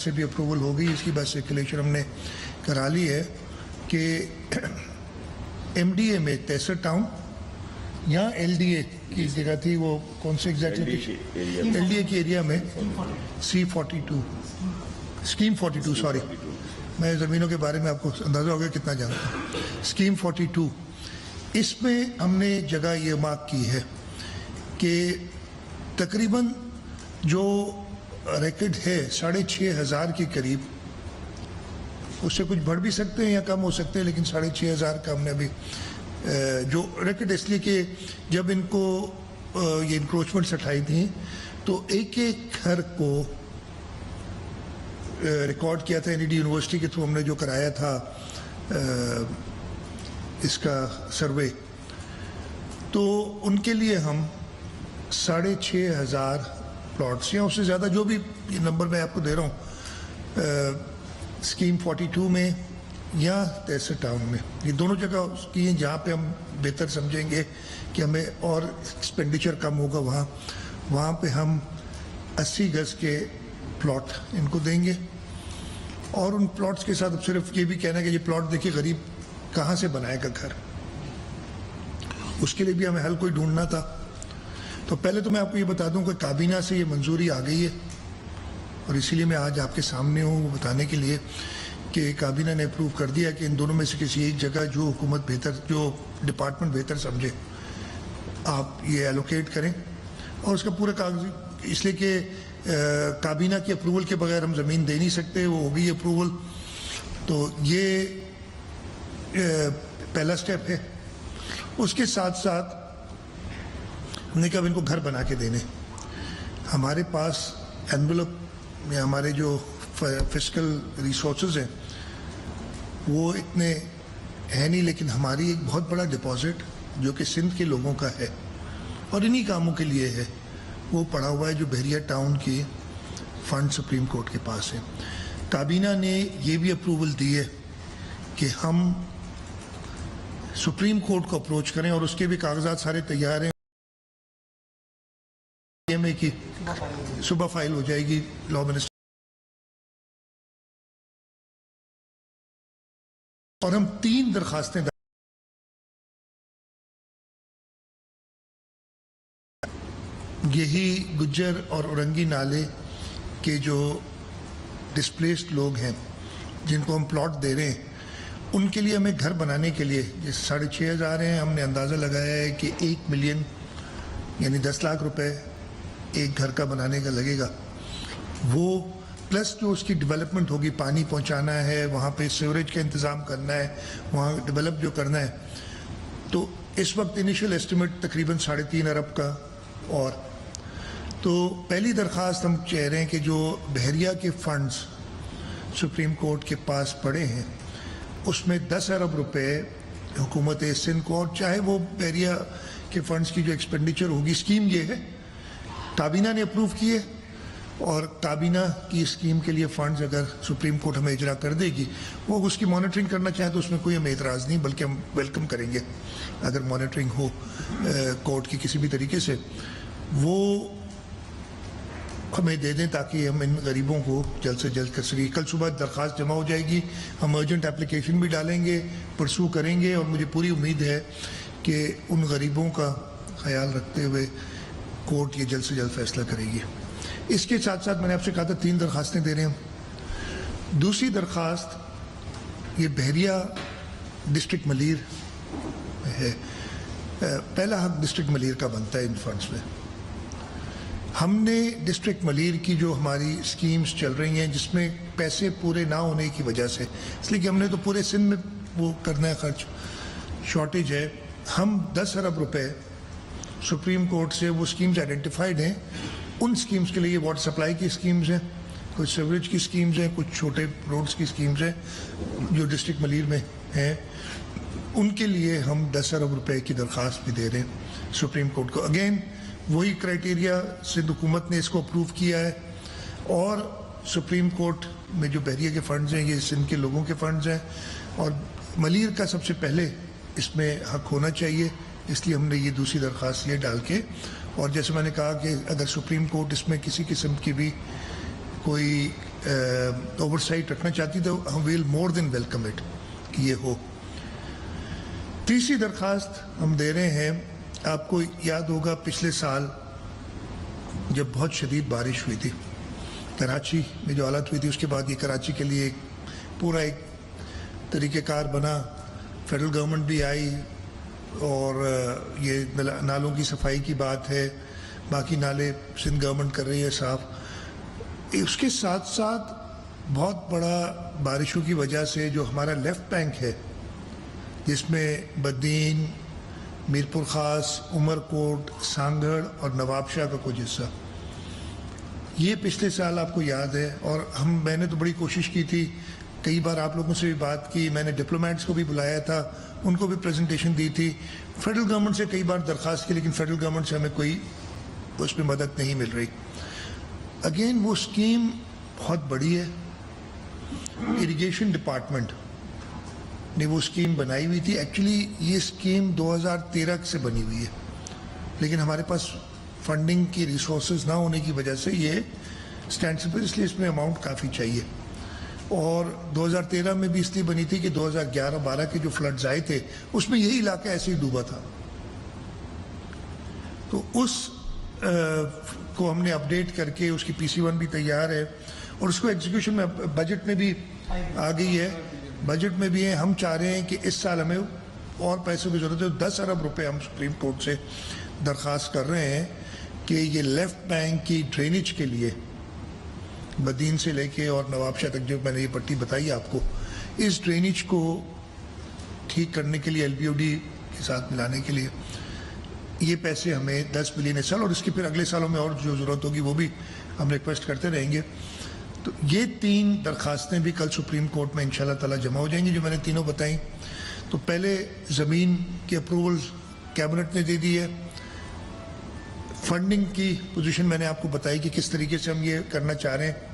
سے بھی اپروول ہو گئی. اس کی بس سرکولیشن ہم نے کرا لی ہے کہ ایم ڈی اے میں تیسر ٹاؤن یا ایل ڈی اے کی جگہ تھی, وہ کون سے ایگزیکٹلی ایل ڈی اے کی ایریا میں C42 اسکیم 42 سوری, میں زمینوں کے بارے میں آپ کو اندازہ ہو گیا کتنا جانتا ہوں. اسکیم 42 اس میں ہم نے جگہ یہ مارک کی ہے کہ تقریباً جو ریکڈ ہے 6,500 کے قریب, اس سے کچھ بڑھ بھی سکتے ہیں یا کم ہو سکتے ہیں, لیکن 6,500 کا ہم نے ابھی جو ریکڈ, اس لیے کہ جب ان کو یہ انکروچمنٹس ہٹائی تھیں تو ایک ایک گھر کو ریکارڈ کیا تھا. NED یونیورسٹی کے تھرو ہم نے جو کرایا تھا اس کا سروے, تو ان کے لیے ہم 6,500 پلاٹس یا اس سے زیادہ جو بھی نمبر میں آپ کو دے رہا ہوں اسکیم 42 میں یا تیسر ٹاؤن میں, یہ دونوں جگہ کی ہیں جہاں پہ ہم بہتر سمجھیں گے کہ ہمیں اور ایکسپینڈیچر کم ہوگا. وہاں پہ ہم 80 گز کے پلاٹ ان کو دیں گے, اور ان پلاٹس کے ساتھ اب صرف یہ بھی کہنا ہے کہ یہ پلاٹ دیکھیے غریب کہاں سے بنائے گا گھر, اس کے لیے بھی ہمیں حل کوئی ڈھونڈنا تھا. تو پہلے تو میں آپ کو یہ بتا دوں کہ کابینہ سے یہ منظوری آ گئی ہے, اور اسی لیے میں آج آپ کے سامنے ہوں وہ بتانے کے لیے کہ کابینہ نے اپروو کر دیا کہ ان دونوں میں سے کسی ایک جگہ جو حکومت بہتر, جو ڈپارٹمنٹ بہتر سمجھے, آپ یہ ایلوکیٹ کریں. اور اس کا پورا کاغذ, اس لیے کہ کابینہ کی اپروول کے بغیر ہم زمین دے نہیں سکتے, وہ ہوگی اپروول. تو یہ پہلا سٹیپ ہے. اس کے ساتھ ساتھ ہم نے کہا ان کو گھر بنا کے دینے. ہمارے پاس انویلپ یا ہمارے جو فسکل ریسورسز ہیں وہ اتنے ہیں نہیں, لیکن ہماری ایک بہت بڑا ڈپازٹ جو کہ سندھ کے لوگوں کا ہے اور انہی کاموں کے لیے ہے, وہ پڑا ہوا ہے جو بحریہ ٹاؤن کی فنڈ سپریم کورٹ کے پاس ہے. کابینہ نے یہ بھی اپروول دی ہے کہ ہم سپریم کورٹ کو اپروچ کریں, اور اس کے بھی کاغذات سارے تیار ہیں. کی صبح فائل ہو جائے گی لا منسٹر, اور ہم 3 درخواستیں یہی گجر اور اورنگی نالے کے جو ڈسپلیسڈ لوگ ہیں جن کو ہم پلاٹ دے رہے ہیں, ان کے لیے ہمیں گھر بنانے کے لیے جیسے 6,500 ہیں, ہم نے اندازہ لگایا ہے کہ 1 ملین یعنی 10 لاکھ روپے ایک گھر کا بنانے کا لگے گا. وہ پلس جو اس کی ڈیولپمنٹ ہوگی, پانی پہنچانا ہے, وہاں پہ سیوریج کا انتظام کرنا ہے, وہاں ڈیولپ جو کرنا ہے, تو اس وقت انیشل ایسٹیمیٹ تقریباً 3.5 ارب کا. اور تو پہلی درخواست ہم چاہ رہے ہیں کہ جو بحریہ کے فنڈز سپریم کورٹ کے پاس پڑے ہیں اس میں 10 ارب روپے حکومت سندھ کو, اور چاہے وہ بحریہ کے فنڈز کی جو ایکسپینڈیچر ہوگی, اسکیم یہ ہے کابینہ نے اپروو کی ہے, اور کابینہ کی اسکیم کے لیے فنڈز اگر سپریم کورٹ ہمیں اجرا کر دے گی, وہ اس کی مانیٹرنگ کرنا چاہیں تو اس میں کوئی ہمیں اعتراض نہیں, بلکہ ہم ویلکم کریں گے اگر مانیٹرنگ ہو کورٹ کی کسی بھی طریقے سے, وہ ہمیں دے دیں تاکہ ہم ان غریبوں کو جلد سے جلد کر سکیں. کل صبح درخواست جمع ہو جائے گی, ہم ارجنٹ اپلیکیشن بھی ڈالیں گے, پرسو کریں گے, اور مجھے پوری امید ہے کہ ان غریبوں کا خیال رکھتے ہوئے کورٹ یہ جلد سے جلد فیصلہ کرے گی. اس کے ساتھ ساتھ میں نے آپ سے کہا تھا 3 درخواستیں دے رہے ہیں. دوسری درخواست یہ بحریہ ڈسٹرکٹ ملیر ہے. پہلا حق ڈسٹرکٹ ملیر کا بنتا ہے ان فنڈز میں. ہم نے ڈسٹرکٹ ملیر کی جو ہماری اسکیمز چل رہی ہیں جس میں پیسے پورے نہ ہونے کی وجہ سے, اس لیے کہ ہم نے تو پورے سندھ میں وہ کرنا ہے, خرچ شارٹیج ہے, ہم 10 ارب روپے سپریم کورٹ سے وہ اسکیمز آئیڈینٹیفائڈ ہیں, ان اسکیمز کے لیے واٹر سپلائی کی اسکیمز ہیں, کچھ سیوریج کی اسکیمز ہیں, کچھ چھوٹے روڈز کی اسکیمز ہیں جو ڈسٹرکٹ ملیر میں ہیں, ان کے لیے ہم 10 ارب روپے کی درخواست بھی دے رہے ہیں سپریم کورٹ کو. اگین وہی کرائٹیریا سندھ حکومت نے اس کو اپروو کیا ہے, اور سپریم کورٹ میں جو بحریہ کے فنڈز ہیں یہ سندھ کے لوگوں کے فنڈز ہیں, اور ملیر کا سب سے پہلے اس میں حق ہونا چاہیے, اس لیے ہم نے یہ دوسری درخواست یہ ڈال کے. اور جیسے میں نے کہا کہ اگر سپریم کورٹ اس میں کسی قسم کی بھی کوئی اوور سائٹ رکھنا چاہتی تو ہم well more than welcome it کہ یہ ہو. تیسری درخواست ہم دے رہے ہیں, آپ کو یاد ہوگا پچھلے سال جب بہت شدید بارش ہوئی تھی کراچی میں, جو حالت ہوئی تھی, اس کے بعد یہ کراچی کے لیے پورا ایک طریقہ کار بنا, فیڈرل گورنمنٹ بھی آئی اور یہ نالوں کی صفائی کی بات ہے, باقی نالے سندھ گورنمنٹ کر رہی ہے صاف. اس کے ساتھ ساتھ بہت بڑا بارشوں کی وجہ سے جو ہمارا لیفٹ بینک ہے, جس میں بدین, میرپور خاص, عمر کوٹ, سانگڑ اور نواب شاہ کا کچھ حصہ, یہ پچھلے سال آپ کو یاد ہے. اور میں نے تو بڑی کوشش کی تھی, کئی بار آپ لوگوں سے بھی بات کی, میں نے ڈپلومیٹس کو بھی بلایا تھا, ان کو بھی پریزنٹیشن دی تھی, فیڈرل گورنمنٹ سے کئی بار درخواست کی, لیکن فیڈرل گورنمنٹ سے ہمیں کوئی اس میں مدد نہیں مل رہی. اگین وہ اسکیم بہت بڑی ہے, اریگیشن ڈپارٹمنٹ نے وہ اسکیم بنائی ہوئی تھی. ایکچولی یہ اسکیم 2013 سے بنی ہوئی ہے, لیکن ہمارے پاس فنڈنگ کی ریسورسز نہ ہونے کی وجہ سے یہ اسٹینڈ پر, اس لیے اس میں اماؤنٹ کافی چاہیے. اور 2013 میں بھی اس لیے بنی تھی کہ 2011-12 کے جو فلڈز آئے تھے اس میں یہی علاقہ ایسے ہی ڈوبا تھا, تو اس کو ہم نے اپڈیٹ کر کے اس کی PC1 بھی تیار ہے, اور اس کو ایگزیکیوشن میں بجٹ میں بھی آ گئی ہے, بجٹ میں بھی ہے. ہم چاہ رہے ہیں کہ اس سال ہمیں اور پیسوں کی ضرورت ہے. 10 ارب روپے ہم سپریم کورٹ سے درخواست کر رہے ہیں کہ یہ لیفٹ بینک کی ڈرینیج کے لیے بدین سے لے کے اور نواب شاہ تک جو میں نے یہ پٹی بتائی آپ کو, اس ڈرینیج کو ٹھیک کرنے کے لیے LBOD کے ساتھ ملانے کے لیے یہ پیسے ہمیں 10 بلین اس سال, اور اس کے پھر اگلے سالوں میں اور جو ضرورت ہوگی وہ بھی ہم ریکویسٹ کرتے رہیں گے. تو یہ 3 درخواستیں بھی کل سپریم کورٹ میں انشاءاللہ تعالی جمع ہو جائیں گی جو میں نے تینوں بتائیں. تو پہلے زمین کے اپروولز کیبنٹ نے دے دی ہے, فنڈنگ کی پوزیشن میں نے آپ کو بتائی کہ کس طریقے سے ہم یہ کرنا چاہ رہے ہیں.